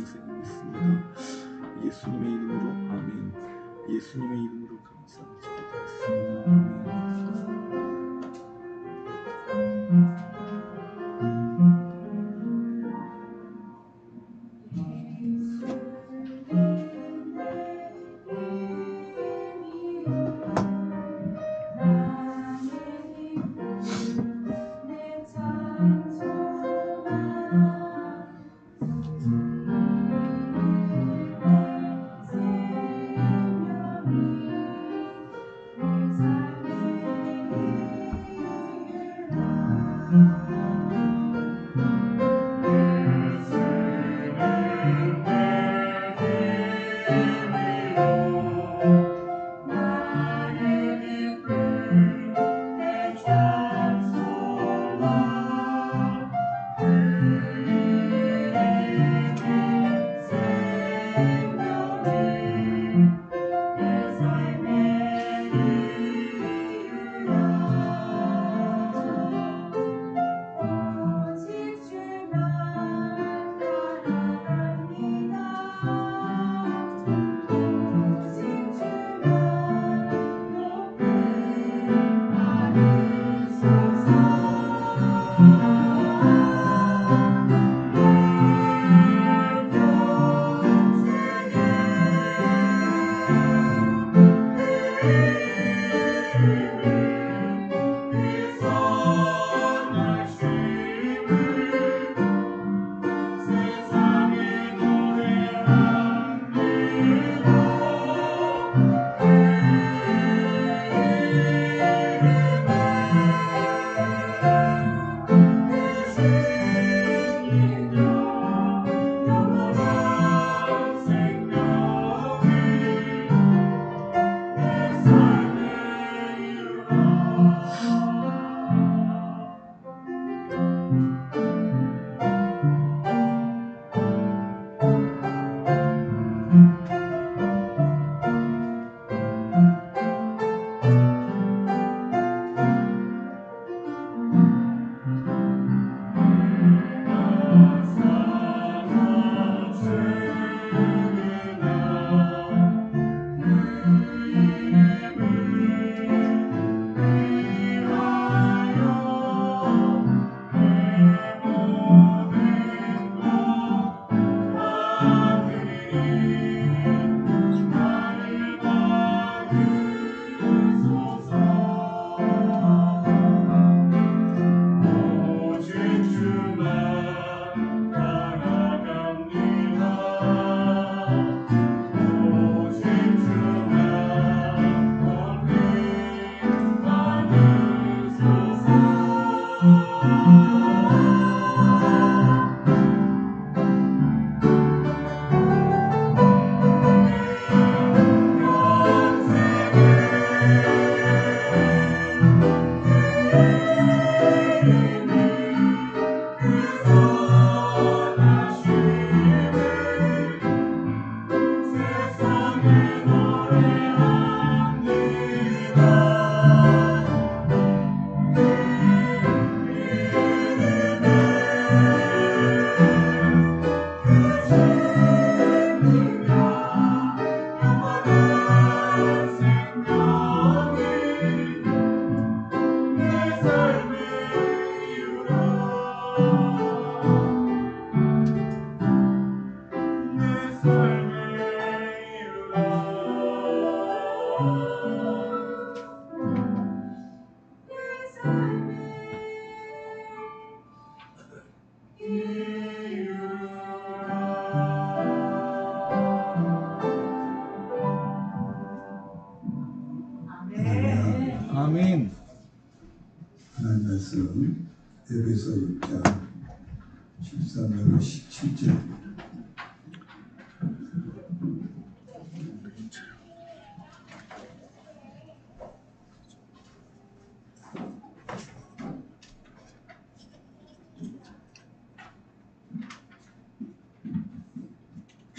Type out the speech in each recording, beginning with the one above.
주님 믿습니다. 예수님의 이름으로 아멘. 예수님의 이름으로 감사하며 기도드렸습니다. 아멘. 아멘. 하나님 말씀 에베소 6장 13절 17절입니다.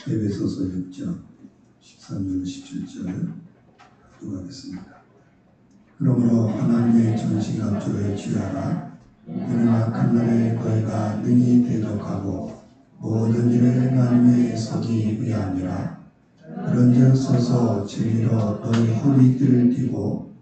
에베소서 6장 13절 17절读하겠습니다. 그러므로 하나님의 전신 앞줄을 취하라. 이는 악한 날에 너희가 능히 대적하고 모든 일을 하나님의 속이 의함이라. 그런즉 서서 진리로 너희 허리띠를 띠고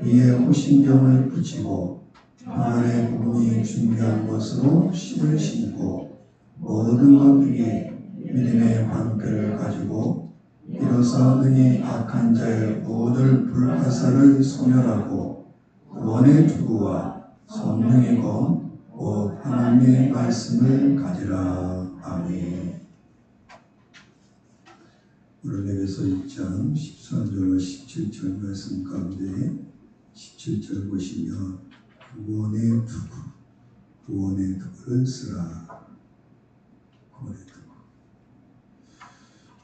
위에 호신경을 붙이고 평안의 복음이 준비한 것으로 신을 신고 모든 것 위에 믿음의 방패를 가지고 이로써 능히 악한 자의 모든 불화살을 소멸하고 구원의 투구와 성령의 검 곧 하나님의 말씀을 가지라. 아멘. 오늘 에베소 1장 14절 17절 말씀 가운데 17절 보시면 구원의 투구를 쓰라. 구원의 투구.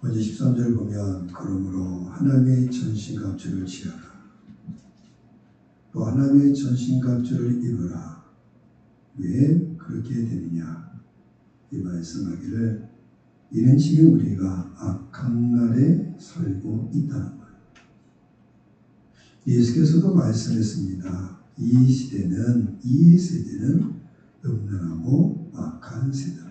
먼저 13절 보면 그러므로 하나님의 전신갑주를 취하라. 또 하나님의 전신갑주를 입으라. 왜 그렇게 되느냐? 이 말씀하기를 이는 지금 우리가 악한 날에 살고 있다는 거예요. 예수께서도 말씀했습니다. 이 세대는 음란하고 악한 세대라.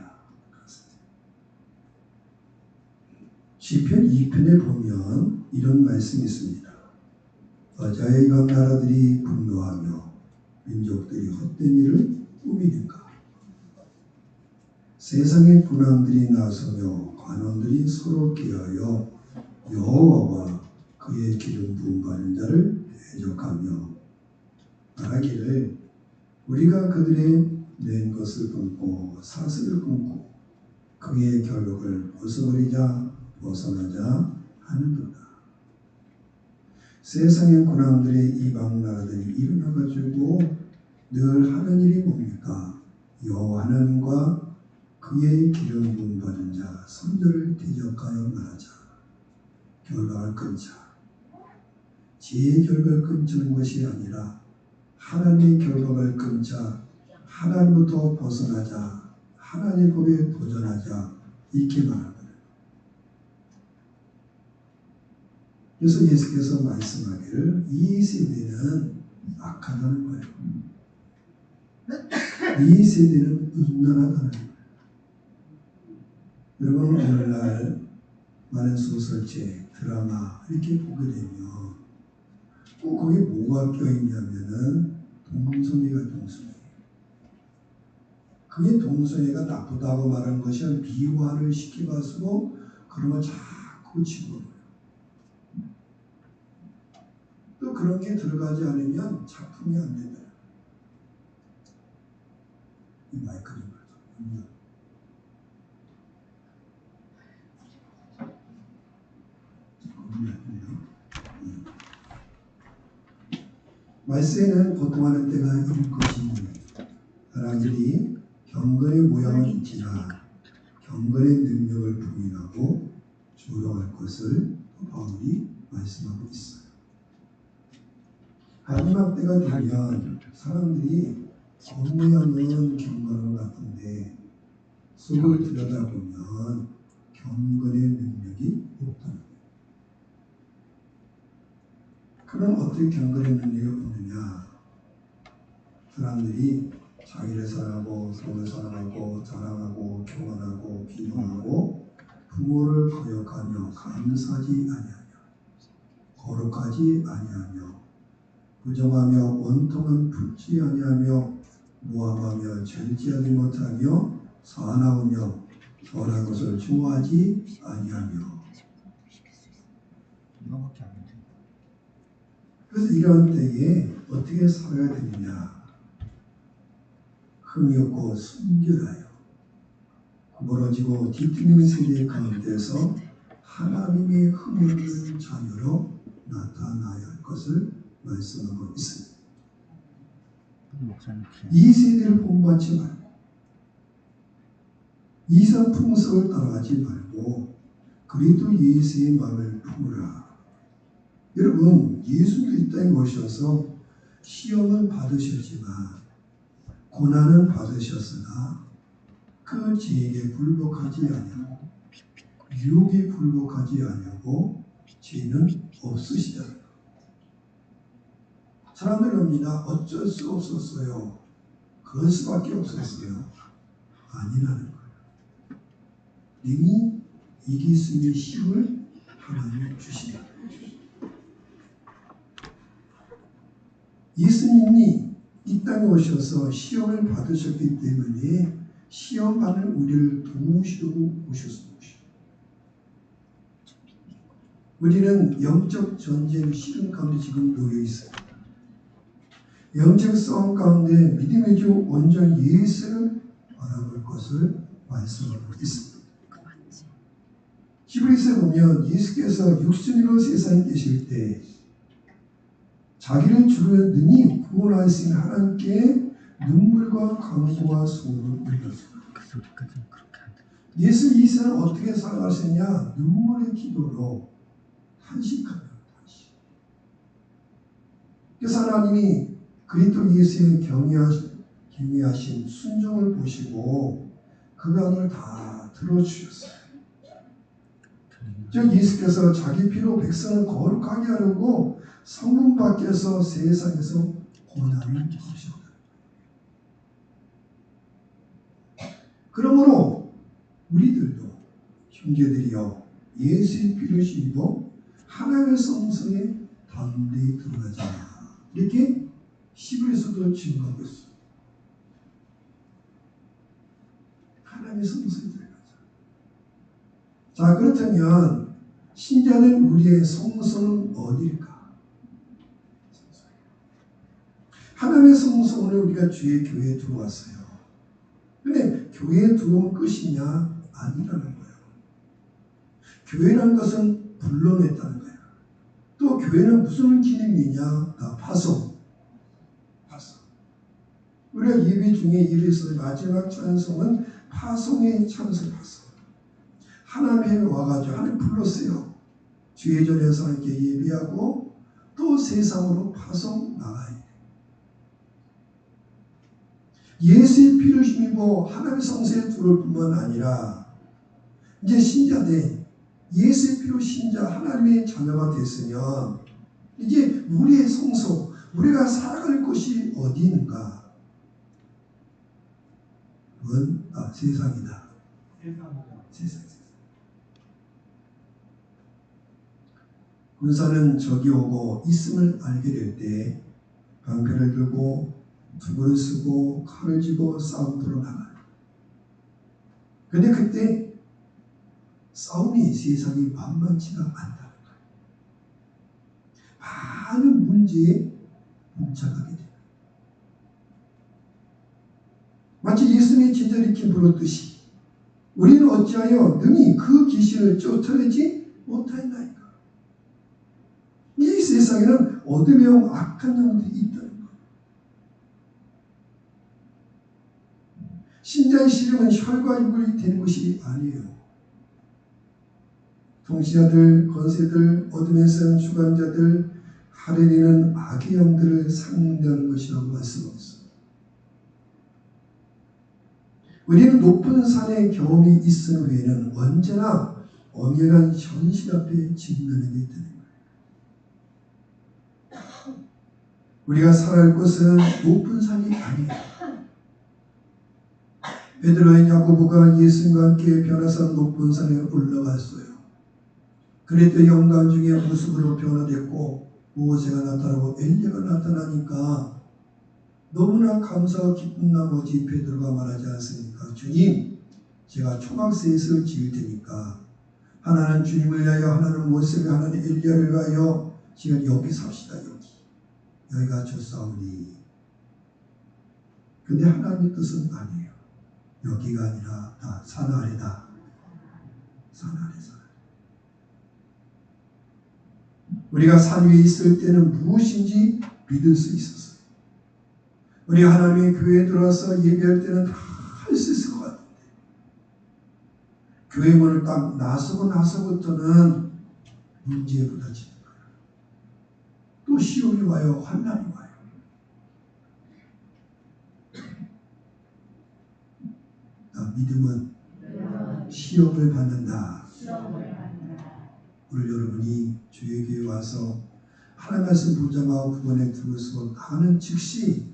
시편 2편에 보면 이런 말씀이 있습니다. 어자의 각 나라들이 분노하며 민족들이 헛된 일을 꾸미는가. 세상의 군왕들이 나서며 관원들이 서로 끼어여 여호와와 그의 기름 부은 받은 자를 대적하며 말하기를 우리가 그들의 낸 것을 끊고 사슬을 끊고 그의 결력을 벗어나자 하는도다. 세상의 군왕들의 이방 나라들이 일어나가지고 늘 하는 일이 뭡니까? 여호와 하나님과 그의 기름 부음 받은 자 선조를 대적하여 말하자. 결박을 끊자. 제 결박을 끊는 것이 아니라 하나님의 결박을 끊자. 하나님부터 벗어나자. 하나님 법에 도전하자. 이렇게 말하는 거예요. 그래서 예수께서 말씀하기를 이 세대는 악하다는 거예요. 이 세대는 음란하다는 거예요. 여러분 오늘날 많은 소설책, 드라마 이렇게 보게 되면 꼭 거기에 뭐가 껴있냐면은 동성애가 동성애. 그게 동성애가 나쁘다고 말하는 것이 아니라 미화를 시켜가지고 그런 걸 자꾸 집어넣어요. 또 그런 게 들어가지 않으면 작품이 안 된다. 이 마이크 좀 가져. 말세에는 고통하는 때가 이를 것이니 사람들이 경건의 모양은 있지만 경건의 능력을 부인하고 조롱할 것을 바울이 말씀하고 있어요. 마지막 때가 되면 사람들이 겉모양은 경건한 것 같은데 속을 들여다보면 경건의 능력이 없다는 거예요. 그럼 어떻게 경건의 능력이 없느냐? 사람들이 자기를 사랑하고 서로를 사랑하고 자랑하고 교만하고 비방하고 부모를 거역하며 감사하지 아니하며 거룩하지 아니하며 부정하며 원통은 붙지 아니하며 모함하며 절제하지 못하며 사나우며 선한 것을 좋아하지 아니하며. 그래서 이런 때에 어떻게 살아야 되느냐? 흥이 없고 순결하여 멀어지고 뒤틀린 세계 가운데서 하나님의 흥을 자녀로 나타나야 할 것을 말씀하고 있습니다. 이 세대를 본받지 말고 이상 풍속을 따라가지 말고 그리스도 예수의 마음을 품으라. 여러분 예수도 이 땅에 오셔서 시험은 받으셨지만 고난은 받으셨으나 그 죄에 굴복하지 아니하고 유혹에 굴복하지 아니하고 죄는 없으시잖아요. 사람들이 합니다. 어쩔 수 없었어요. 그럴 수밖에 없었어요. 아니라는 거예요. 능히 이길 수 있는 힘을 하나님이 주신다. 예수님이 이 땅에 오셔서 시험을 받으셨기 때문에 시험 받는 우리를 도우시려고 오셨습니다. 우리는 영적 전쟁 시름 가운데 지금 놓여 있어요. 영적 싸움 가운데 믿음의 주 온전 예수를 바라볼 것을 말씀하고 있습니다. 히브리서에 보면 예수께서 육신으로 세상에 계실 때 자기를 주로 능히 구원할 수 있는 하나님께 눈물과 간구와 소원을 올렸습니다. 예수 이 세상을 어떻게 살아가셨냐? 눈물의 기도로 탄식하며 탄식. 그래서 하나님이 그리스도 예수의 경외하신 순종을 보시고 그 간을 다 들어주셨어요. 즉 예수께서 자기 피로 백성을 거룩하게 하려고 성문 밖에서 세상에서 고난을 받으셨다. 그러므로 우리들도 형제들이여 예수의 피를 입어 하나님의 성성에 담대히 들어가자. 이렇게 히브리서도 증거하고 있어요. 하나님의 성성에 들어가자. 자, 그렇다면 신자는 우리의 성성은 어디일까? 하나님의 성성을 우리가 주의 교회에 들어왔어요. 근데 교회에 들어온 끝이냐? 아니라는 거예요. 교회라는 것은 불러냈다는 거예요. 또 교회는 무슨 기능이냐? 파송. 우리가 예배 중에 예배에서 마지막 찬송은 파송의 찬송 파송. 하나님에 와가지고 하나님 불렀어요. 주의 전에서 이렇게 예배하고 또 세상으로 파송 나가야 돼. 예수의 피를 힘입어 하나님의 성소에 들어올 뿐만 아니라 이제 신자들 예수의 피로 신자 하나님의 자녀가 됐으면 이제 우리의 성소, 우리가 살아갈 곳이 어디 있는가? 그건 세상이다. 세상. 군사는 적이 오고 있음을 알게 될 때 방패를 들고 투구를 쓰고 칼을 쥐고 싸움터로 나가요. 근데 그때 싸움이 세상이 만만치가 않다는 거예요. 많은 문제에 봉착하게 됩니다. 마치 예수님이 진짜 이렇게 물었듯이 우리는 어찌하여 능히 그 귀신을 쫓아내지 못하였나이까. 이 세상에는 어둠의 영, 악한 영들이 있다는 거예요. 신자의 시름은 혈과 육이 되는 것이 아니에요. 통치자들, 권세들, 어둠의 성 주관자들, 하늘에는 악의 영들을 상대하는 것이라고 말씀하셨습니다. 우리는 높은 산의 경험이 있은 후에는 언제나 엄연한 현실 앞에 직면하게 되는 거예요. 우리가 살아갈 곳은 높은 산이 아니에요. 베드로와 야고보가 예수님과 함께 변화산 높은 산에 올라갔어요. 그랬더니 영광 중에 모습으로 변화됐고 모세가 나타나고 엘리야가 나타나니까 너무나 감사와 기쁜 나머지 베드로가 말하지 않습니까? 주님, 제가 초막셋을 지을 테니까 하나는 주님을 위하여, 하나는 모세를, 하나는 엘리야를 위하여 지금 여기 삽시다. 여기가 좋사오니. 근데 하나님의 뜻은 아니에요. 여기가 아니라 다 산 아래다. 산 아래 산. 우리가 산 위에 있을 때는 무엇인지 믿을 수 있었어요. 우리 하나님의 교회에 들어와서 예배할 때는 다 할 수 있을 것 같은데 교회 문을 딱 나서고 나서부터는 문제에 부딪히는 거예요. 또 시험이 와요. 환난이 와요. 믿음은 시험을 받는다. 오늘 여러분이 주의 교회에 와서 하나님 말씀 보자마자 구원에 들어서 가는 즉시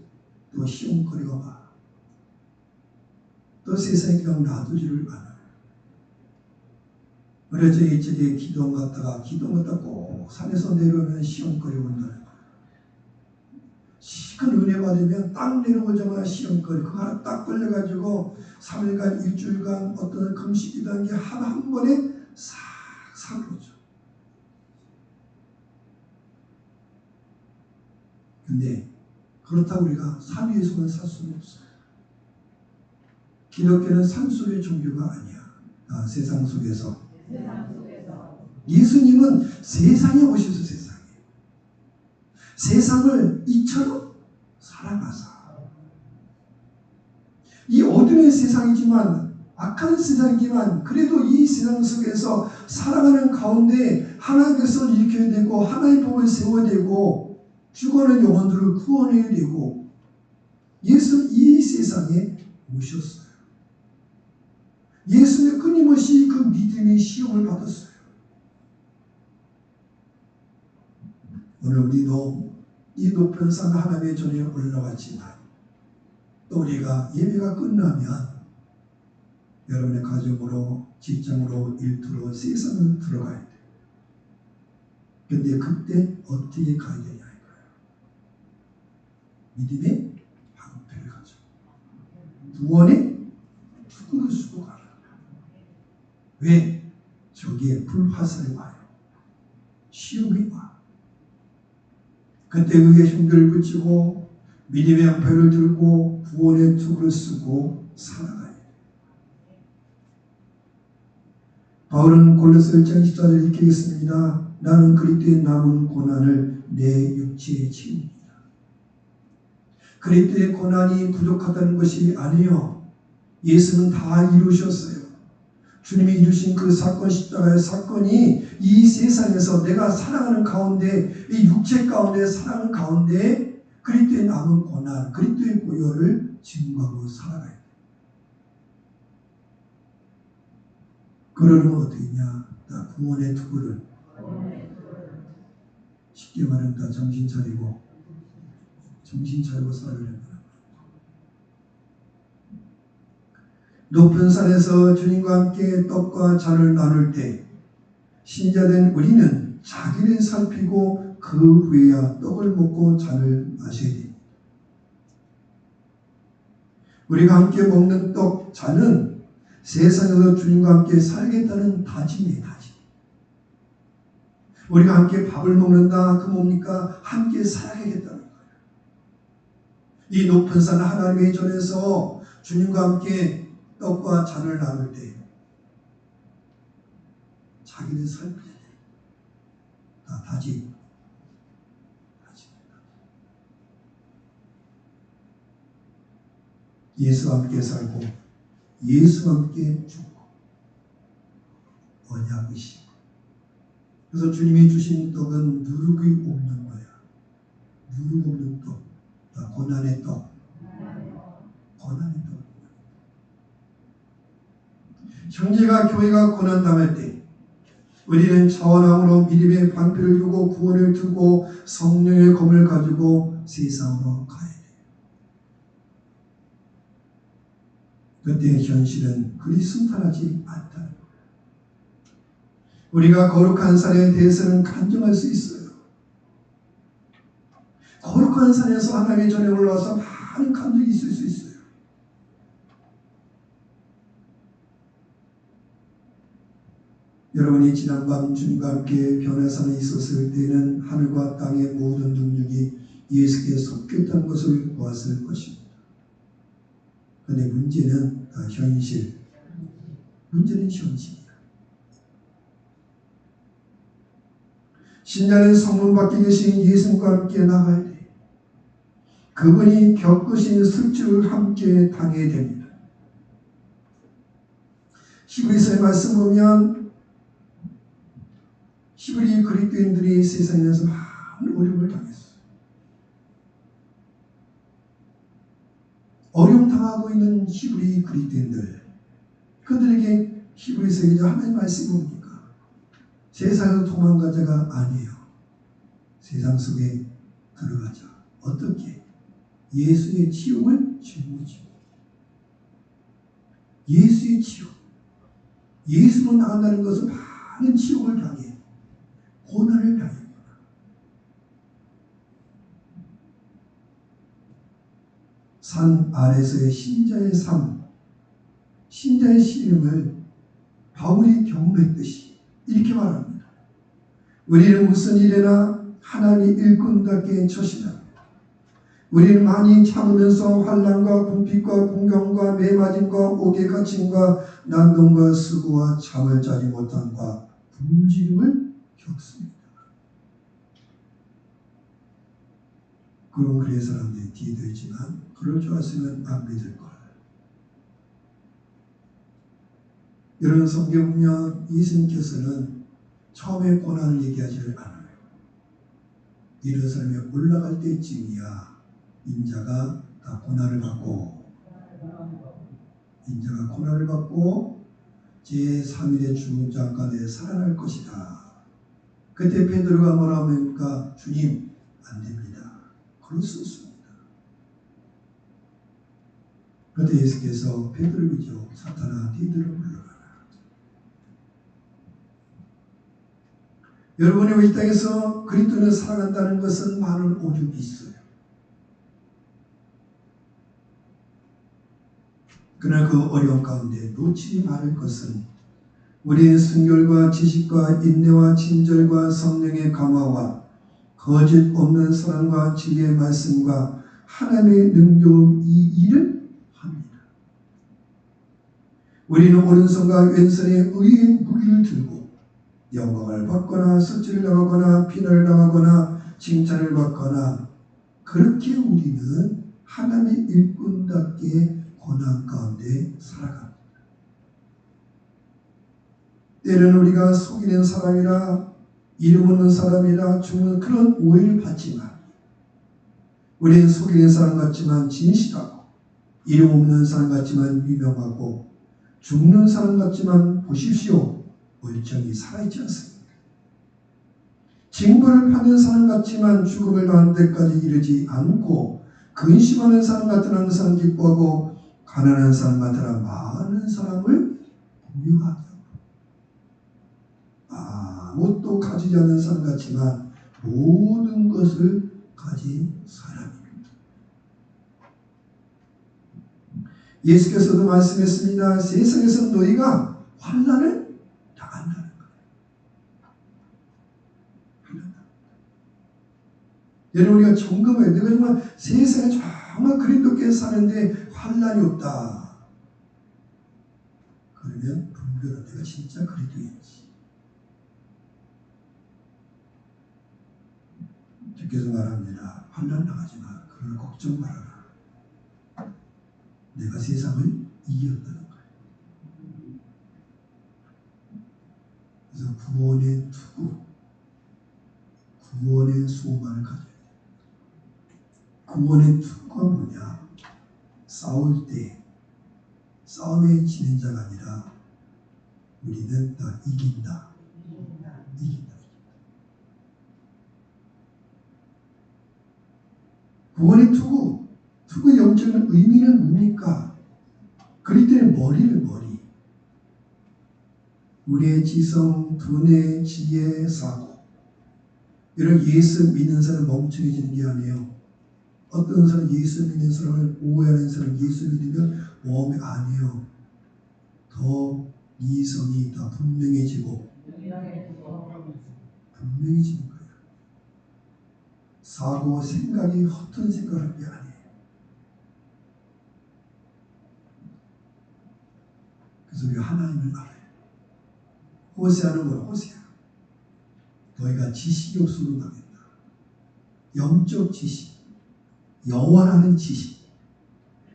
또 시험거리가 와. 또 세상에 그냥 놔두지를 않아요. 어려져 일찍이 기도 갔다가 꼭 산에서 내려오면 시험거리 온다는 거예요. 큰 은혜 받으면 딱 내려오자마자 시험거리 그거 하나 딱 걸려가지고 3일간 일주일간 어떤 금식 기도한 게 한 번에 싹 사그러져. 근데 그렇다고 우리가 산 위에서만 살 수는 없어요. 기독교는 산 속의 종교가 아니야. 세상 속에서. 예수님은 세상에 오셔서 세상을 이처럼 사랑하사 이 어둠의 세상이지만 악한 세상이지만 그래도 이 세상 속에서 살아가는 가운데 하나님께서 일으켜야 되고 하나님의 법을 세워야 되고 죽어가는 영혼들을 구원해야 되고 예수는 이 세상에 오셨어요. 예수는 끊임없이 그 믿음의 시험을 받았어요. 오늘 우리도 이 높은 산 하나님의 전에 올라갔지만 또 우리가 예배가 끝나면 여러분의 가정으로 직장으로 일터로 세상을 들어가야 돼요. 근데 그때 어떻게 가야 되냐 이거예요. 믿음의 방패를 가져. 구원의 투구를 쓰고 가라. 왜? 저기에 불화살이 와요. 시험이 와. 그때 의의 흉들을 붙이고 믿음의 방패를 들고 구원의 투구를 쓰고 살아가요. 바울은 골로새 1장 14절 이렇게 읽겠습니다. 나는 그리스도의 남은 고난을 내 육체에 채웁니다. 그리스도의 고난이 부족하다는 것이 아니요. 예수는 다 이루셨어요. 주님이 이루신 그 사건 십자가의 사건이 이 세상에서 내가 살아가는 가운데 이 육체 가운데 살아가는 가운데 그리스도의 남은 고난, 그리스도의 보혈을 증거하고 살아가야 돼. 그러면 어떻게 했냐? 다 구원의 투구를 쉽게 말하면 다 정신 차리고 살아야 된다. 높은 산에서 주님과 함께 떡과 잔을 나눌 때 신자된 우리는 자기를 살피고 그 후에야 떡을 먹고 잔을 마셔야 됩니다. 우리가 함께 먹는 떡, 잔은 세상에서 주님과 함께 살겠다는 다짐이에요. 다짐. 우리가 함께 밥을 먹는다. 그 뭡니까? 함께 살아야겠다는 거예요. 이 높은 산 하나님의 전에서 주님과 함께 떡과 잔을 나눌 때 자기를 살펴야 돼. 다 다짐. 예수와 함께 살고 예수와 함께 죽고 언약이시. 그래서 주님이 주신 떡은 누룩이 없는 거야. 누룩 없는 떡. 고난의 떡. 고난의 떡. 형제가 교회가 고난 당할 때 우리는 차원함으로 믿음의 방패를 두고 구원을 두고 성령의 검을 가지고 세상으로 가야 돼요. 그때의 현실은 그리 순탄하지 않다는 거예요. 우리가 거룩한 산에 대해서는 간증할 수 있어요. 거룩한 산에서 하나님의 전에 올라와서 많은 간증이 있을 수 있어요. 여러분이 지난밤 주님과 함께 변화산에 있었을 때는 하늘과 땅의 모든 능력이 예수께 섞였다는 것을 보았을 것입니다. 그런데 문제는 현실. 문제는 현실이야. 신자는 성문 밖에 계신 예수님과 함께 나가야 돼. 그분이 겪으신 수치를 함께 당해야 됩니다. 히브리서의 말씀 보면 히브리 그리스도인들이 세상에서 많은 어려움을 당했어요. 어려움 당하고 있는 히브리 그리스도인들, 그들에게 히브리서의 하나님의 말씀이 뭡니까? 세상에서 도망가자가 아니에요. 세상 속에 들어가자. 어떻게? 예수의 치욕을 짊어지고. 예수의 치욕. 예수로 나간다는 것은 많은 치욕을 당해 고난을 당했구나. 산 아래서의 신자의 삶, 신자의 시름을 바울이 경험했듯이 이렇게 말합니다. 우리는 무슨 일에나 하나님의 일꾼답게 처신합니다. 우리는 많이 참으면서 환난과 궁핍과 공경과 매맞음과 옥에 갇힘과 난동과 수고와 잠을 자지 못함과 굶주림을 겪습니다. 그런 그의 사람들이 뒤에도 있지만 그럴 줄 알았으면 안 믿을 걸. 여러분 성경 보면 예수님께서는 처음에 고난을 얘기하지를 않아요. 이런 사람이 올라갈 때쯤이야 인자가 다 고난을 받고 제3일의 죽음 잠깐에 살아날 것이다. 그때 베드로가 뭐라 합니까? 주님 안 됩니다. 그럴 수 없습니다. 그때 예수께서 베드로이죠. 사탄아 뒤들어 물러가라. 여러분이 이 땅에서 그리스도를 살아간다는 것은 많은 오죽이 있어요. 그러나 그 어려운 가운데 놓치지 말을 것은 우리의 순결과 지식과 인내와 친절과 성령의 감화와 거짓 없는 사랑과 진리의 말씀과 하나님의 능력이 일을 합니다. 우리는 오른손과 왼손에 의의 무기를 들고 영광을 받거나 섭지를 당하거나 비난을 당하거나 칭찬을 받거나 그렇게 우리는 하나님의 일꾼답게 고난 가운데 살아갑니다. 때로는 우리가 속이는 사람이라 이름 없는 사람이라 죽는 그런 오해를 받지만 우리는 속이는 사람 같지만 진실하고 이름 없는 사람 같지만 유명하고 죽는 사람 같지만 보십시오. 멀쩡히 살아있지 않습니다. 징벌을 받는 사람 같지만 죽음을 당하는 데까지 이르지 않고 근심하는 사람 같은 항상 기뻐하고 가난한 사람 같으나 많은 사람을 공유하며 아무것도 가지지 않는 사람 같지만 모든 것을 가진 사람입니다. 예수께서도 말씀했습니다. 세상에서 너희가 환난을 당한다는 거예요. 여러분 우리가 점검해요. 내가 정말 세상에 정말 그리스도께 사는데 환난이 없다. 그러면 분별은 내가 진짜 그리스도인지. 주께서 말합니다. 환난 당하지 마. 그걸 걱정 말아라. 내가 세상을 이겼다는 거예요. 그래서 구원의 투구, 구원의 소망을 가져야 돼요. 구원의 투구가 뭐냐? 싸울 때 싸움에 지는 자가 아니라 우리는 다 이긴다. 구원의 투구 영적인 의미는 뭡니까? 그리스도의 머리. 우리의 지성, 두뇌, 지혜, 사고. 이런 예수 믿는 사람 멍청해지는 게 아니에요. 어떤 사람 예수 믿는 사람을 오해하는 사람 예수 믿으면 몸이 아니에요. 더 이성이 더 분명해지는 거예요. 사고, 생각이 허튼 생각을 하는 게 아니에요. 그래서 우리가 하나님을 알아요. 호세아는 뭐야? 호세아. 너희가 지식이 없으면 가겠다. 영적 지식, 영원하는 지식,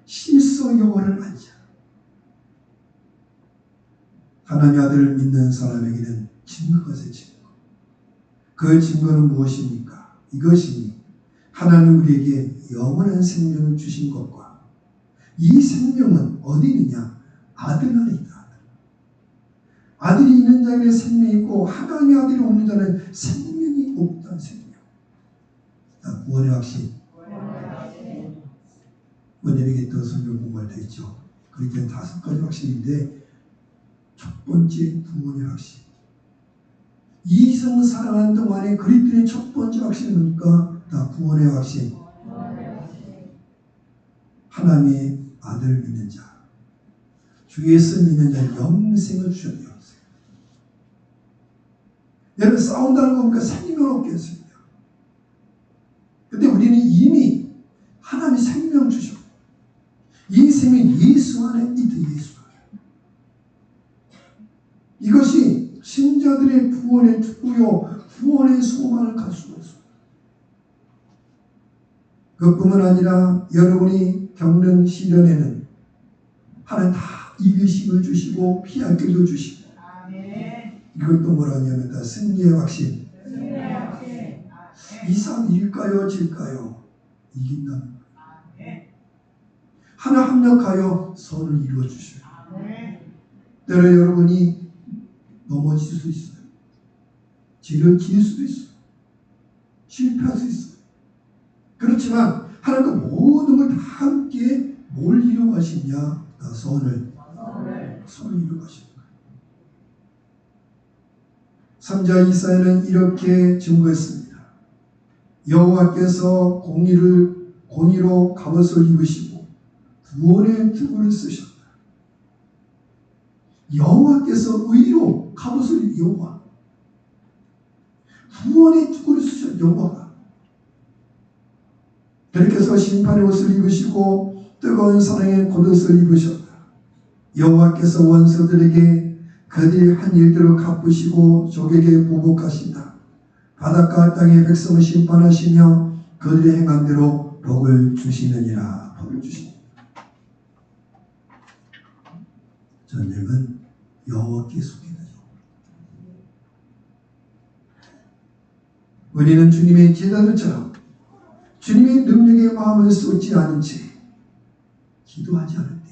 실소 영원을 알자. 하나님의 아들을 믿는 사람에게는 증거가 있어요. 증거. 그 증거는 무엇입니까? 이것이 하나님 우리에게 영원한 생명을 주신 것과 이 생명은 어디 있느냐? 아들 안에 있다. 아들이 있는 자에게 생명이 있고 하나님의 아들이 없는 자는 생명이 없다는 생명. 구원의 확신. 원님에게 또 성경 공부할 때 있죠. 그렇게 5가지 확신인데 첫 번째 구원의 확신. 이성 사랑하는 동안에 그리스도의 첫 번째 확신은 뭡니까? 다 구원의 확신. 하나님의 아들 믿는 자, 주 예수 믿는 자 영생을 주셨네요. 여러분 싸운다는 겁니까? 생명을 얻겠습니다. 근데 우리는 이미 하나님이 생명 주셨고 이 생명이 예수 안에 있다. 예수 안에. 이것이 신자들의 구원의 투구요 구원의 소망을 갈 수가 있습니다. 그뿐만 아니라 여러분이 겪는 시련에는 하나님 다 이기심을 주시고 피할 길도 주시고 이것도 뭐라 하냐면 다 승리의 확신. 이 싸움 이길까요? 질까요? 이긴다는 거예요. 하나 합력하여 선을 이루어 주셔요. 때로 여러분이 넘어질 수 있어요. 지를 수도 있어요. 실패할 수 있어요. 그렇지만 하나님과 모든 걸 다 함께 뭘 이루어 가시냐? 선을 이루어 가시는 거예요. 3자 이사야는 이렇게 증거했습니다. 여호와께서 공의로 갑옷을 입으시고 구원의 투구를 쓰셨다. 여호와께서 의로 갑옷을 여호와 구원의 투구를 쓰셨다. 여호와가 그렇게서 심판의 옷을 입으시고 뜨거운 사랑의 겉옷을 입으셨다. 여호와께서 원수들에게 그들이 한 일대로 갚으시고 적에게 보복하신다. 바닷가 땅의 백성을 심판하시며 그들의 행한 대로 복을 주시느니라. 복을 주시느니라. 전쟁은 여호와께 속해요. 우리는 주님의 제자들처럼 주님의 능력의 마음을 쏟지 않은 채 기도하지 않을 때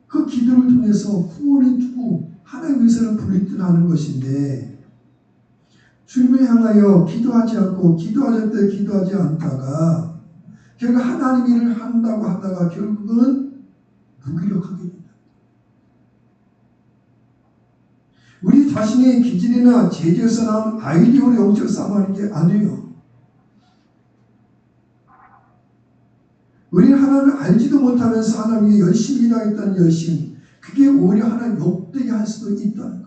그 기도를 통해서 구원의 투구 하나님의 의사를 불리듯하는 것인데 주님을 향하여 기도하지 않다가 결국 하나님 일을 한다고 하다가 결국은 무기력하게 된다. 우리 자신의 기질이나 재주에서 나온 아이디어로 영적 싸움하는 게 아니에요. 우리는 하나님을 알지도 못하면서 하나님이 열심히 일하겠다는 열심, 그게 오히려 하나님 욕되게 할 수도 있다는 거예요.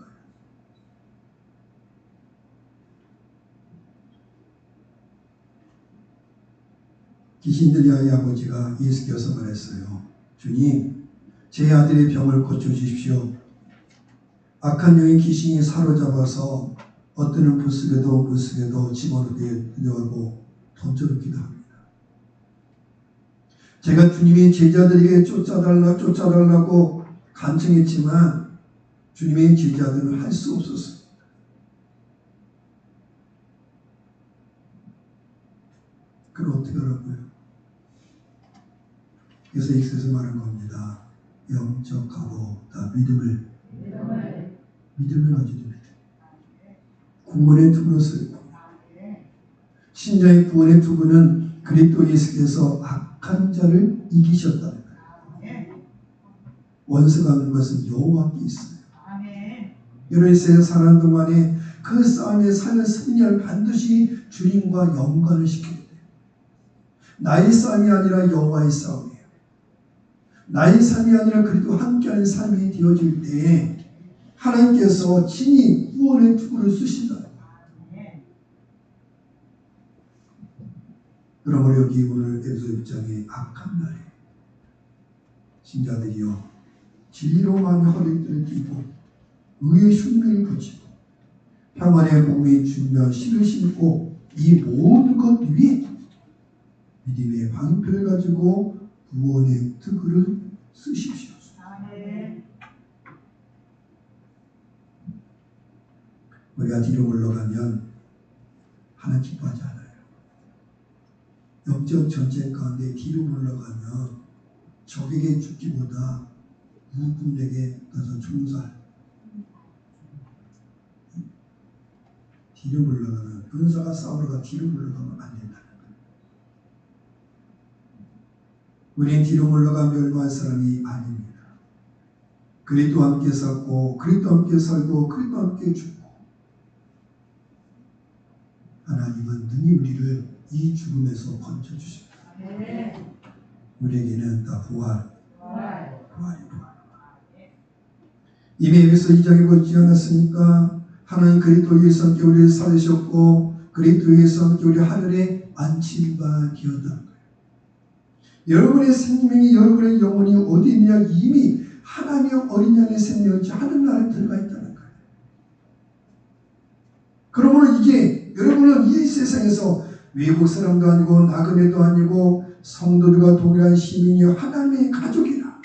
귀신들의 아버지가 예수께서 말했어요. 주님, 제 아들의 병을 고쳐주십시오. 악한 영의 귀신이 사로잡아서 어떤 부스게도 집어넣기도 하고 던져놓기도 합니다. 제가 주님의 제자들에게 쫓아달라고 간청했지만 주님의 제자들은 할 수 없었습니다. 그럼 어떻게 하라고요? 그래서 엑스에서 말한 겁니다. 영적 갑옷, 다 믿음을 가지고 구원의 투구로 쓰고 신자의 구원의 투구는 그리스도 예수께서 악한 자를 이기셨다는 거예요. 원수가 없는 것은 여호와께 있어요. 여러분 세상 사는 동안에 그 싸움에 사는 승리를 반드시 주님과 연관을 시켜야 돼요. 나의 싸움이 아니라 여호와의 싸움이에요. 나의 삶이 아니라 그리스도 함께하는 삶이 되어질 때 하나님께서 친히 구원의 투구를 쓰신다. 그러므로 여기 오늘 에베소 6장에 악한 날에 신자들이여 진리로만 허리띠를 띠고 의의 흉배를 붙이고 평안의 복음이 준비한 실을 신고 이 모든 것 위에 믿음의 방패를 가지고 구원의 투구를 쓰십시오. 우리가 뒤로 물러가면 하나님 기뻐하지 않아요. 영적 전쟁 가운데 뒤로 물러가면 적에게 죽기보다 무군에게 가서 총살. 뒤로 물러가면 군사가 싸우러가 뒤로 물러가면 안 된다는 거예요. 우리는 뒤로 물러가면 멸망할 사람이 아닙니다. 그리스도와 함께 살고 그리스도와 함께 살고 그리스도와 함께 죽고 하나님은 능히 우리를 이 죽음에서 건져주십니다. 우리에게는 다 부활이 이미 에베소 2장에 보지 않았습니까? 하나님 그리스도에서 함께 우리를 살리셨고 그리스도에서 함께 우리 하늘에 안친 바 되었다. 여러분의 생명이 여러분의 영혼이 어디 있느냐 이미 하나님의 어린 양의 생명이 하늘나라에 들어가 있다는 거예요. 그러므로 이게 여러분은 이 세상에서 외국 사람도 아니고 나그네도 아니고 성도들과 동일한 시민이 하나님의 가족이라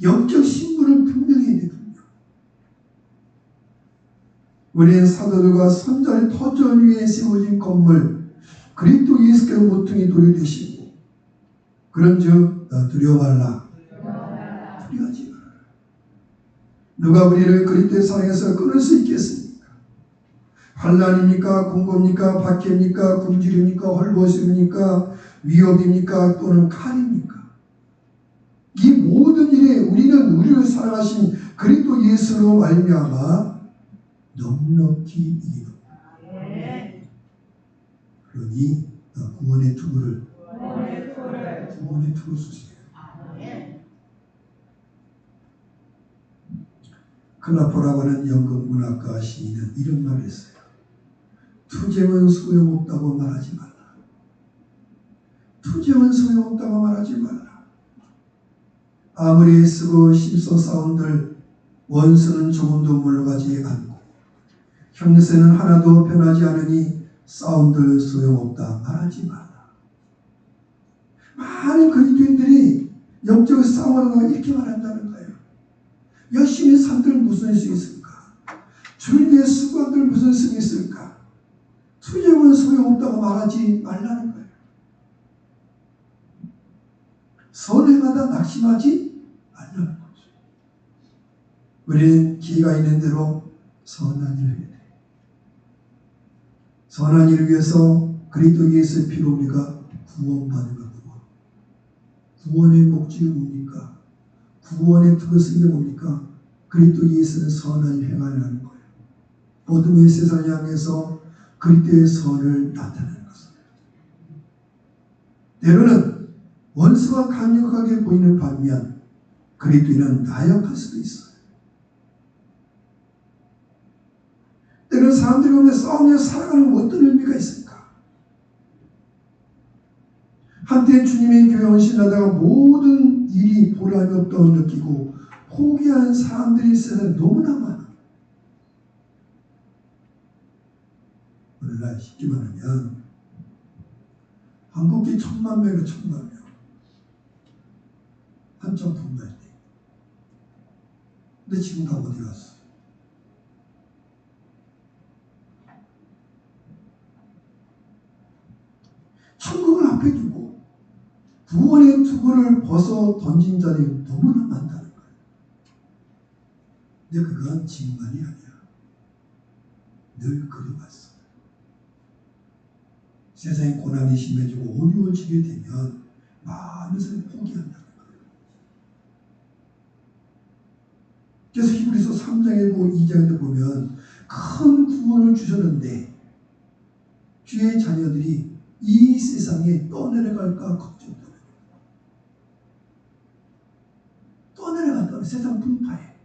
영적 신분을 분명히 해야 됩니다. 우리는 사도들과 선자의 터전 위에 세워진 건물 그리스도 예수께로 모퉁이 돌이 되시고 그런즉 두려워 말라. 두려워하지 말아라. 누가 우리를 그리스도의 사랑에서 끊을 수 있겠습니까? 환난입니까? 공고입니까? 박해입니까? 굶주림입니까? 헐벗음입니까? 위협입니까? 또는 칼입니까? 이 모든 일에 우리는 우리를 사랑하신 그리스도 예수로 말미암아 넉넉히 이기노라. 그러니 구원의 투구를 쓰세요. 클라포라고 하는 연극 문학가 시인은 이런 말을 했어요. 투쟁은 소용없다고 말하지 말라. 투쟁은 소용없다고 말하지 말라. 아무리 쓰고 힘써 싸운들 원수는 조금도 물러가지 않고 형세는 하나도 변하지 않으니 싸움들 소용없다 말하지 말라. 많은 그리스도인들이 영적 싸움을 하다가 이렇게 말한다는 거예요. 열심히 산들 무슨 수 있을까? 주를 위해 수고한들 무슨 수 있을까? 투쟁은 소용없다고 말하지 말라는 거예요. 선행하다 낙심하지 말라는 거죠. 우리는 기회가 있는 대로 선한 일을 해야 돼요. 선한 일을 위해서 그리스도 예수의 피로 우리가 구원받는 것. 구원의 목적이 뭡니까? 구원의 뜻이 뭡니까? 그리스도 예수는 선한 일 행하려는 거예요. 어둠의 세상을 향해서 그리스도의 선을 나타내는 것입니다. 때로는 원수가 강력하게 보이는 반면 그리스도인은 나약할 수도 있어요. 때로는 사람들이 오늘 싸우며 살아가는 어떤 의미가 있습니까? 한때 주님의 교회 헌신하다가 모든 일이 보람이 없다고 느끼고 포기하는 사람들이 세상에 너무나 많아. 오늘날 쉽게 말하면 한국이 1,000만 명이고 1,000만 명. 한참 붐날 때. 근데 지금 다 어디 갔어? 천국을 앞에 두고 구원의 투구를 벗어 던진 자들이 너무나 많다는 거예요. 근데 그건 지금만이 아니야. 늘 그래왔어. 세상에 고난이 심해지고 어려워지게 되면 많은 사람이 포기한다는 거예요. 그래서 히브리서 3장에 보고 2장에 보면 큰 구원을 주셨는데 주의 자녀들이 이 세상에 떠내려갈까 걱정된다. 떠내려간다. 세상 풍파에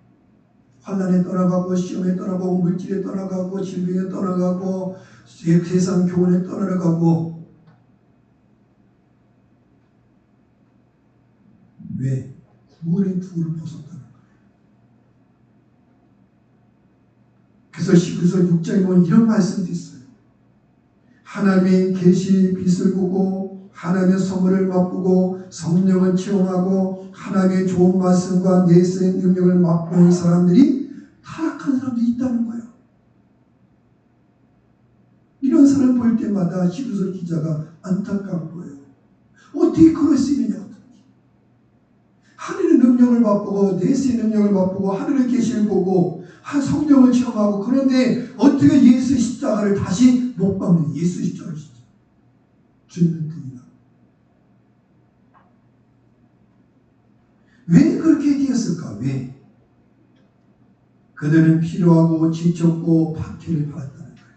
환난에 떠나가고 시험에 떠나가고 물질에 떠나가고 질병에 떠나가고 세상 교훈에 떠나가고. 왜? 구원의 투구를 벗었다는 거예요. 그래서 히브리서 6장에 보면 이런 말씀도 있어요. 하나님의 계시의 빛을 보고 하나님의 선물을 맛보고 성령을 체험하고 하나님의 좋은 말씀과 내세의 능력을 맛보는 사람들이 타락한 사람들이 있다는 거예요. 이런 사람 볼 때마다 히브리서 기자가 안타까운 거예요. 어떻게 그럴 수 있느냐. 하늘의 능력을 맛보고 내세의 능력을 맛보고 하늘의 계시를 보고 성령을 체험하고 그런데 어떻게 예수 십자가를 다시 못 박는 예수 십자가를 진짜 주님은 그이나 왜 그렇게 되었을까? 왜? 그들은 필요하고 지쳤고 박해를 받았다는 거예요.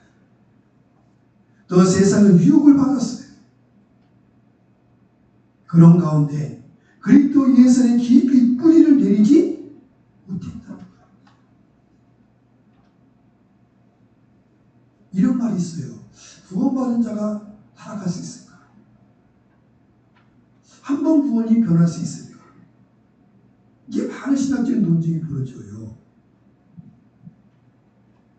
또 세상은 유혹을 받았어요. 그런 가운데 그리스도 예수의 깊이 뿌리를 내리지 못했다는 거예요. 이런 말이 있어요. 구원받은 자가 타락할 수 있을까? 한 번 구원이 변할 수 있을까? 이게 많은 신학적인 논쟁이 벌어져요.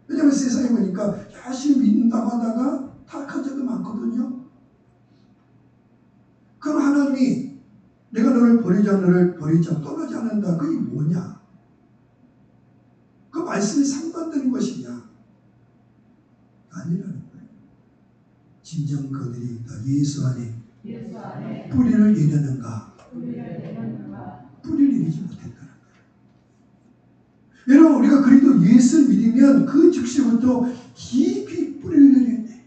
왜냐하면 세상에 보니까 열심히 믿는다고 하다가 타락한 자도 많거든요. 그럼 하나님이 내가 너를 버리지 않고 떠나지 않는다. 그게 뭐냐? 그 말씀이 상반되는 것이냐? 아니라는 거예요. 진정 그들이 다 예수 안에 뿌리를 내렸는가? 뿌리를 내리지 못했다는 거예요. 여러분, 우리가 그리스도 예수를 믿으면 그 즉시부터 깊이 뿌리를 내려야 돼.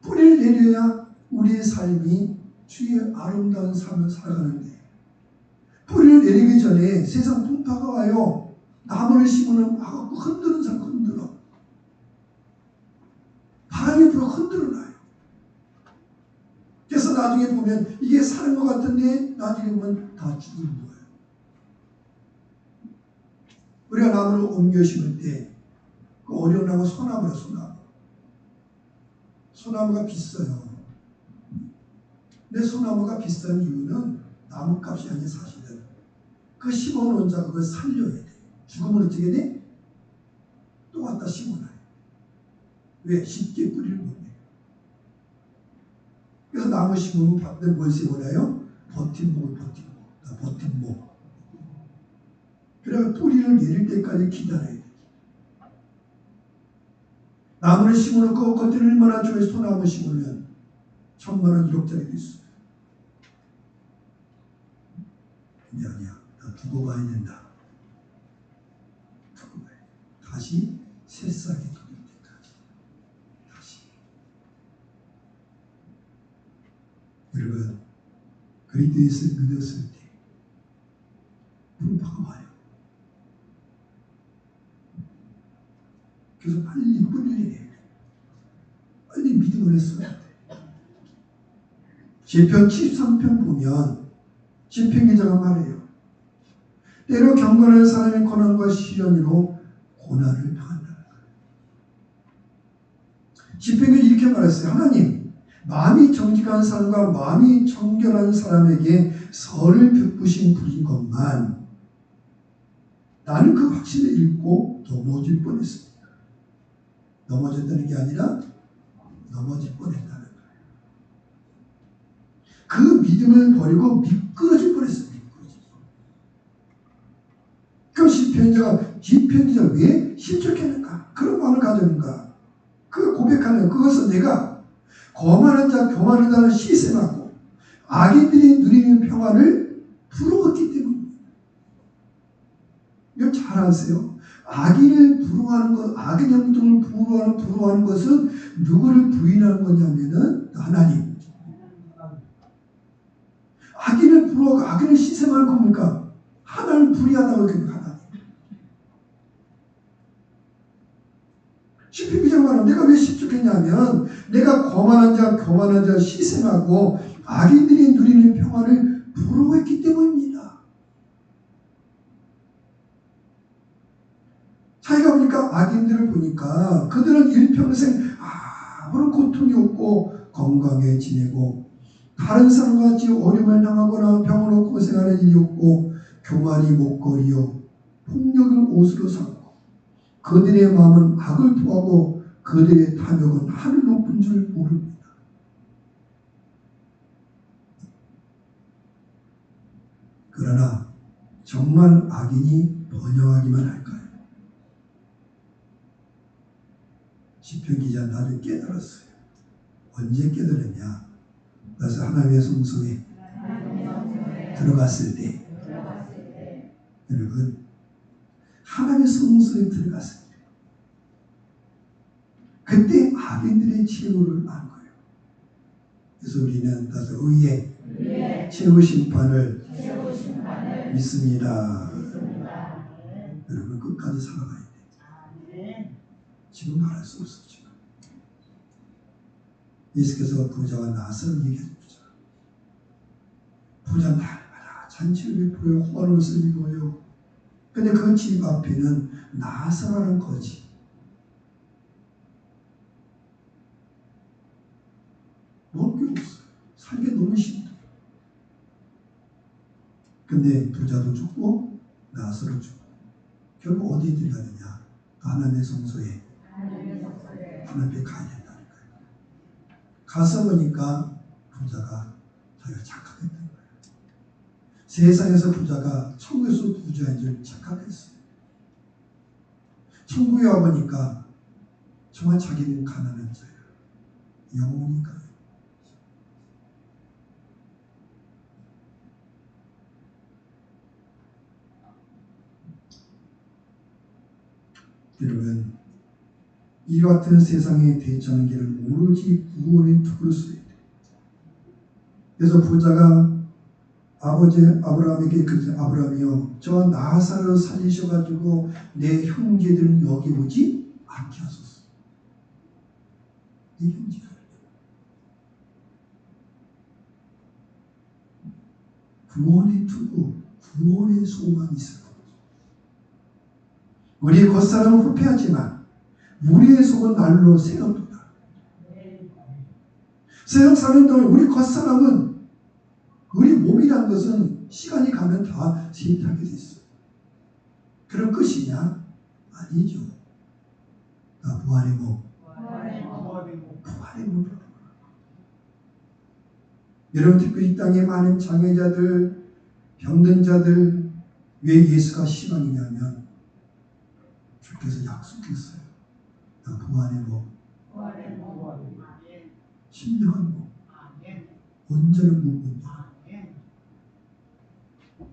뿌리를 내려야 우리의 삶이 주의 아름다운 삶을 살아가는데, 뿌리를 내리기 전에 세상 풍파가 와요. 나무를 심으면 막 흔드는 사람 흔들어. 바람이 불어 흔들어놔요. 그래서 나중에 보면 이게 사는 것 같은데 나중에 보면 다 죽은 거예요. 우리가 나무를 옮겨 심을 때 그 어려운 나무 소나무라 소나무. 소나무가 비싸요. 근데 소나무가 비싼 이유는 나무값이 아니라 사실은 그 심어놓은 자 그걸 살려야 돼. 죽으면 어떻게 돼? 또 갖다 심어놔요. 왜? 쉽게 뿌리를 못 내. 그래서 나무 심으면 밭들 뭘 세워놔요? 버팀목을 버팀목. 그래서 뿌리를 내릴 때까지 기다려야 돼. 나무를 심어놓고 그것들이 얼마나 좋아요. 소나무 심으면 1000만원 1억짜리도 있어요. 근데 아니야. 나 두고 봐야 된다. 두고 봐야 돼. 다시 새싹이 돋을 때까지. 다시. 여러분, 그리스도를 믿었을 때 풍파가 와요. 그래서 빨리 뿌리를 내야 돼. 빨리 믿음을 써야 돼. 시편 73편 보면 시편 기자가 말해요. 때로 경건한 사람의 고난과 시련으로 고난을 당한다는 거예요. 시편 기자 이렇게 말했어요. 하나님, 마음이 정직한 사람과 마음이 정결한 사람에게 선을 베푸신 분인 것만 나는 그 확신을 잃고 넘어질 뻔했습니다. 넘어졌다는 게 아니라 넘어질 뻔했다는 거예요. 그 믿음을 버리고 미끄러질 뻔했어요. 그럼 시편기자가 왜 실족했는가? 그런 마음을 가졌는가? 그 고백하는 그것은 내가 거만한 자 교만한 자를 시샘하고 악인들이 누리는 평안을 부러웠기 때문입니다. 이거 잘 아세요? 악인을 부러워하는 것, 악인 행동을 부러워하는 것은 누구를 부인하는 거냐면은 하나님. 악인을 부러워하고 악인을 시샘하는 겁니까? 하나님 불의하다고 얘기합니다. 하나님. 시편 기자가 말하면 내가 왜 실족했냐면 내가 거만한 자, 교만한 자 시샘하고 악인들이 누리는 평안을 부러워했기 때문입니다. 자기가 보니까 악인들을 보니까 그들은 일평생 아무런 고통이 없고 건강해 지내고 다른 사람과 같이 어려움을 당하거나 병으로 고생하는 일이 없고 교만이 목걸이요 폭력을 옷으로 삼고 그들의 마음은 악을 토하고 그들의 탐욕은 하늘 높은 줄 모릅니다. 그러나 정말 악인이 번영하기만 할까요? 시편 기자는 나중에 깨달았어요. 언제 깨달았냐? 그래서 하나님의 성소에 들어갔을 때 여러분 하나님의 성소에 들어갔을 때 그때 악인들의 최후를 안 거예요. 그래서 우리는 다소 의의 최후 심판을 믿습니다. 끝까지 살아가야 돼. 지금 말할 수 없어. 지금 예수께서 부자와 나사로를 얘기해 줍니다. 부자 날마다 잔치를 베풀어요. 호환 옷을 입어요. 근데 그 집 앞에는 나사로라는 거지. 먹을 게 없어요. 살기 너무 힘들어. 근데 부자도 죽고 나사로 죽고 결국 어디에 들어가느냐? 하나님의 성소에 하나님 가야 된다는 거예요. 가서 보니까 부자가 자기가 착각했던 거예요. 세상에서 부자가 천국에서 부자인 줄 착각했어요. 천국에 와보니까 정말 자기는 가난한 자예요. 영원히 가요. 여러분, 이 같은 세상에 대처하는 길은 오로지 구원의 투구로 써야 돼. 그래서 부자가 아버지 아브라함에게 그랬어요. 아브라함이요, 저 나사로를 살리셔가지고 내 형제들은 여기 오지 않게 하소서. 내 형제들. 구원의 투구, 구원의 소망이 있어요. 우리의 겉사람은 후패하지만 우리의 속은 날로 새롭다. 세상 사는 동안 우리 겉사람은, 우리 몸이란 것은 시간이 가면 다 쇠퇴하게 돼 있어요. 그런 것이냐? 아니죠. 다 부활의 몸. 부활의 몸. 여러분, 특별히 이 땅에 많은 장애자들, 병든 자들, 왜 예수가 희망이냐면 주께서 약속했어요. 다 부활의 몸. 신령한 몸. 온전한 몸입니다.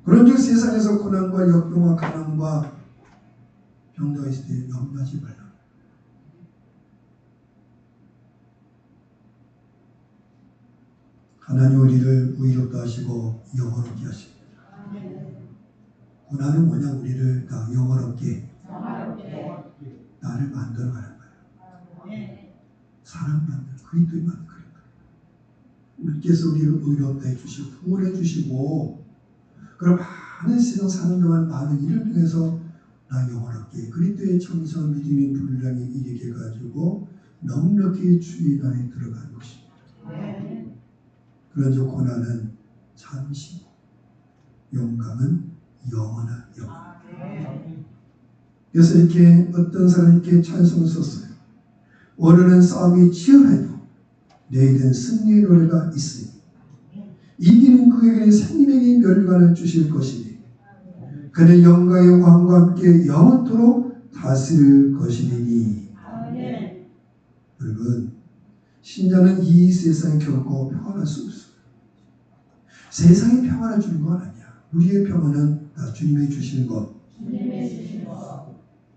그런즉 세상에서 고난과 역경과 가난과 병자가 있을 때 염려하지 말라. 하나님 우리를 의롭다 하시고 영원롭게 하십니다. 고난은 뭐냐? 우리를 다 영원롭게 나를 만들어가는 거예요. 사람 만들어, 그리스도의 만들어. 우리께서 우리를 의롭다 해주시고 구원해 주시고, 그럼 많은 세상 사는 동안 많은 일을 통해서 나 영원롭게 그리스도의 정성 믿음의 분량에 이르게 해가지고 넉넉히 주의 안에 들어가는 것입니다. 그런즉 고난은 잠시, 영감은 영원한 영원. 그래서 이렇게 어떤 사람이 이렇게 찬송을 썼어요. 오늘은 싸움이 치열해도 내일은 승리의 노래가 있으니 이기는 그에게 생명의 멸관을 주실 것이니 그는 영광의 왕과 함께 영원토록 다스릴 것이니. 여러분, 신자는 이 세상에 결코 평안할 수 없어요. 세상이 평안을 주는 건 아니야. 우리의 평안은 다 주님이 주시는 것.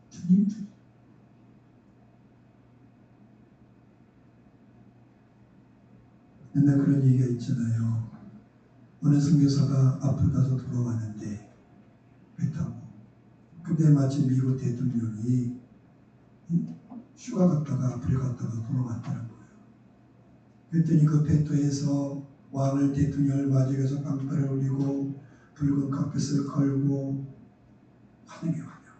주님이 주시는. 맨날 그런 얘기가 있잖아요. 어느 선교사가 아프다서 돌아왔는데 배 타고, 근데 마침 미국 대통령이 휴가 갔다가 아프리카 갔다가 돌아왔다는 거예요. 그랬더니 그 배터에서 왕을, 대통령을 맞이해서 빵빠를 올리고 붉은 카펫을 걸고 환영해 환영.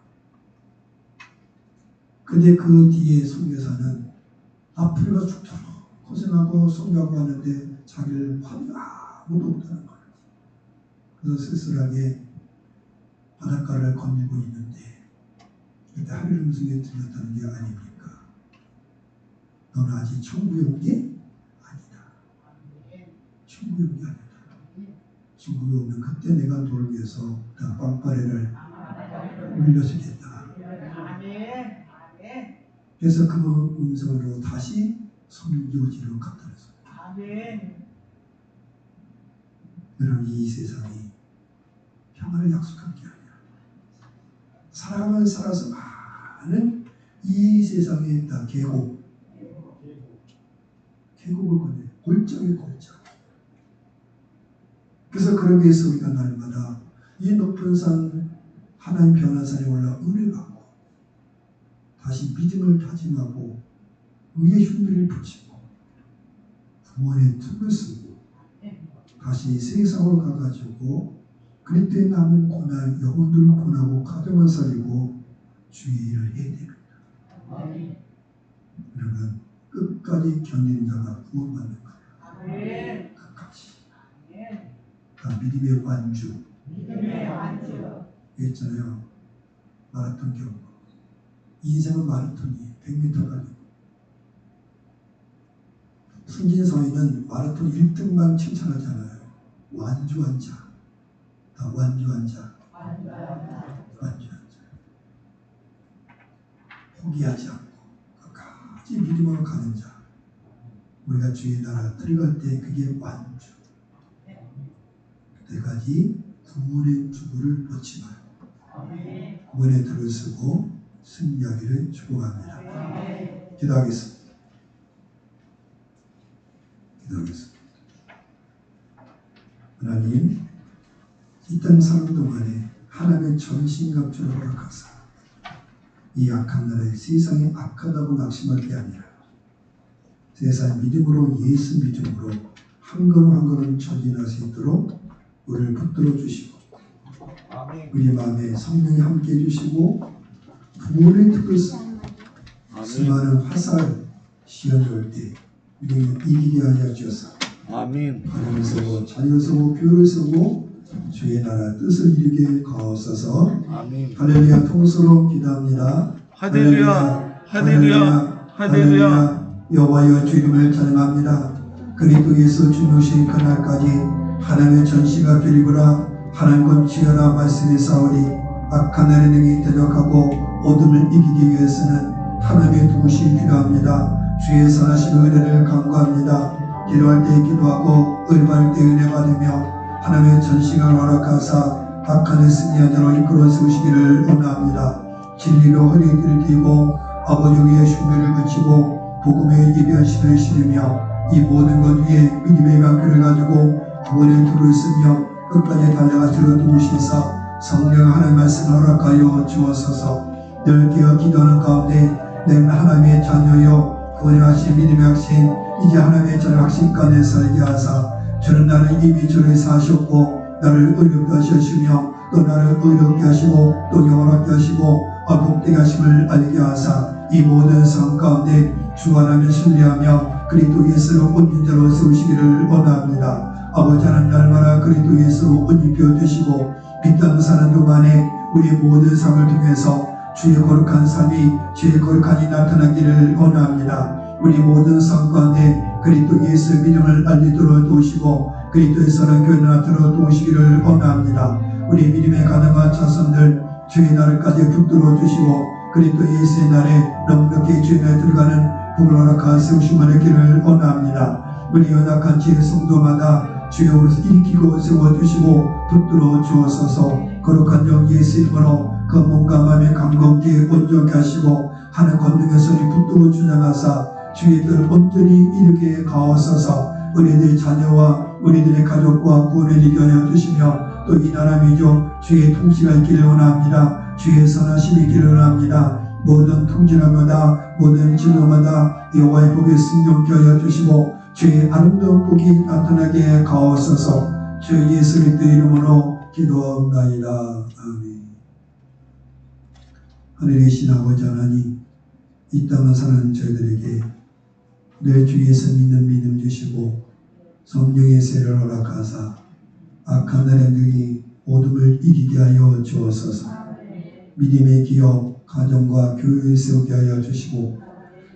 근데 그 뒤에 선교사는 아프리카 죽도록 고생하고 성교하고 하는데 자기를 환영 아무도 없다는 거예요. 그래서 쓸쓸하게 바닷가를 거닐고 있는데 그때 하늘 음성이 들렸다는 게 아닙니까? 너는 아직 천국에 온 게 아니다. 천국에 온 게 아니다. 천국에 오면 그때 내가 너를 위해서 다 빵빠레를 올려주겠다. 그래서 그 음성으로 다시 선교지로 갔다 왔어요. 여러분, 이 세상이 평안을 약속한 게 아니야. 살아가면 살아서 많은 이 세상에 다 계곡을 건네, 골짜기 골짜기. 그래서 그러기 위해서 우리가 날마다 이 높은 산 하나님 변화산에 올라 은혜 받고 다시 믿음을 다짐하고 의의 흉배를 붙이고 구원의 틈을 쓰고 다시 세상으로 가가지고 그리스도의 남은 고난, 영혼들을 권하고 가정을 살리고 주의 일을 해야 됩니다. 그러면 끝까지 견디는 자가 구원받는 거예요. 끝까지. 다 믿음의 완주. 했잖아요. 마라톤 경고. 인생은 마라톤이에요. 100m 달리고. 승진서에는 마라톤 1등만 칭찬하지 않아요. 완주한 자. 다 완주한 자. 완주한 자. 포기하지 않고 끝까지 믿음으로 가는 자. 우리가 주의 나라 들어갈 때 그게 완주. 그때까지 구원의 주부를 놓지 말고 구원의 들을 쓰고 승리하기를 축복합니다. 기도하겠습니다. 하나님, 이 땅 사는 동안에 하나님의 전신갑주를 허락하사 이 악한 나라에 세상이 악하다고 낙심할 게 아니라 세상 믿음으로 예수 믿음으로 한 걸음 한 걸음 전진할 수 있도록 우리를 붙들어 주시고 우리 마음에 성령이 함께 해주시고 구원의 뜻을 수많은 화살 시험이 올 때 우리는 이기게 하여 주옵소서. 아멘. 하나님을 쓰고 자녀를 쓰고 교회를 쓰고 주의 나라 뜻을 이루게 가옵소서. 아멘. 할렐루야. 통수로 기도합니다. 할렐루야. 할렐루야. 할렐루야. 여호와여 주 이름을 찬양합니다. 그리스도 예수 주누신 그날까지 하나님의 전시가 드리고라 하나님과 치열하 말씀의 싸우리 악한 날에 능히 대적하고 어둠을 이기기 위해서는 하나님의 도우심이 필요합니다. 주의 선하신 은혜를 간구합니다. 기도할 때 기도하고 의뢰할 때 은혜 받으며 하나님의 전시가 허락하사 악한의 승리하도록 이끌어 세우시기를 원합니다. 진리로 허리를 들고 아버지 위에 흉배를 붙이고 복음의 예비하심을 실으며 이 모든 것 위에 믿음의 강표를 가지고 구원의 도를 쓰며 끝까지 달려가 주를 도우시사 성령 하나님의 말씀을 허락하여 주옵소서. 늘 깨어 기도하는 가운데 내는 하나님의 자녀여 구원의 확신 믿음의 확신 이제 하나님의 자녀 확신 가운데 살게 하사 주는 나를 이미 주를 사하셨고 나를 의롭게 하셨으며 또 나를 의롭게 하시고 또 영원하게 하시고 복되게 하심을 알게 하사 이 모든 삶 가운데 주 하나님을 신뢰하며 그리스도 예수로 온전 자로 세우시기를 원합니다. 아버지 하나님 날마다 그리스도 예수로 옷 입혀 주시고 이 땅 사는 동안에 우리 모든 삶을 통해서 주의 거룩한 삶이 주의 거룩한이 나타나기를 원합니다. 우리 모든 삶 가운데 그리스도 예수의 믿음을 알리도록 도우시고 그리스도에서는 교회를 나타내도록 도우시기를 원합니다. 우리 믿음의 가능한 자손들 주의 날까지 붙들어 주시고 그리스도 예수의 날에 넉넉히 주의 날에 들어가는 복을 허락하 세우심을 하기를 원합니다. 우리 연약한 지혜 성도마다 주의 오로서 일으키고 세워주시고 붙들어 주옵소서. 거룩한 영 예수 이름으로 그 몸과 마음의 감격에 온전케 하시고 하는 권능의 소리 붙들어 주장하사 주의 뜻을 온전히 이루게 가옵소서. 우리들의 자녀와 우리들의 가족과 구원을 이루게 하여 주시며 또 이 나라 민족 주의 통치가 있기를 원합니다. 주의 선하심이 있기를 원합니다. 모든 통치라마다 모든 진로마다 여호와의 복이 승용케 하여 주시고 주의 아름다운 복이 나타나게 가옵소서. 주 예수 그리스도의 이름으로 기도하옵나이다. 아멘. 하늘에 계신 아버지 하나님, 이 땅을 사는 저희들에게 늘 주 예수 믿는 믿음 주시고 성령의 세를 허락하사 악한 날에 능히 어둠을 이기게 하여 주옵소서. 믿음의 기업, 가정과 교회에 세우게 하여 주시고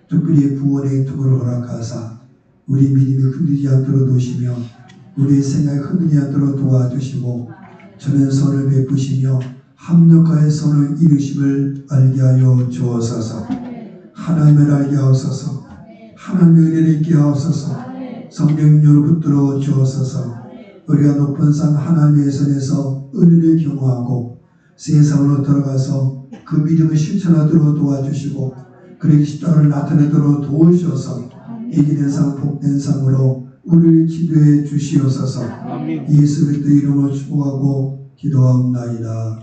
특별히 구원의 덕을 허락하사 우리 믿음이 흔들리지 않도록 도우시며 우리의 생각이 흔들리지 않도록 도와주시고 저는 선을 베푸시며 합력하여 선을 이루심을 알게 하여 주옵소서. 하나님을 알게 하옵소서. 하나님의 은혜를 있게 하옵소서. 성령님으로 붙들어 주옵소서. 우리가 높은 산 하나님의 선에서 은혜를 경험하고 세상으로 돌아가서 그 믿음을 실천하도록 도와주시고 그리고 십자가를 나타내도록 도우셔서 이기는 상 복된 상으로 우리를 기도해 주시옵소서. 예수 그리스도 이름으로 축복하고 기도하옵나이다.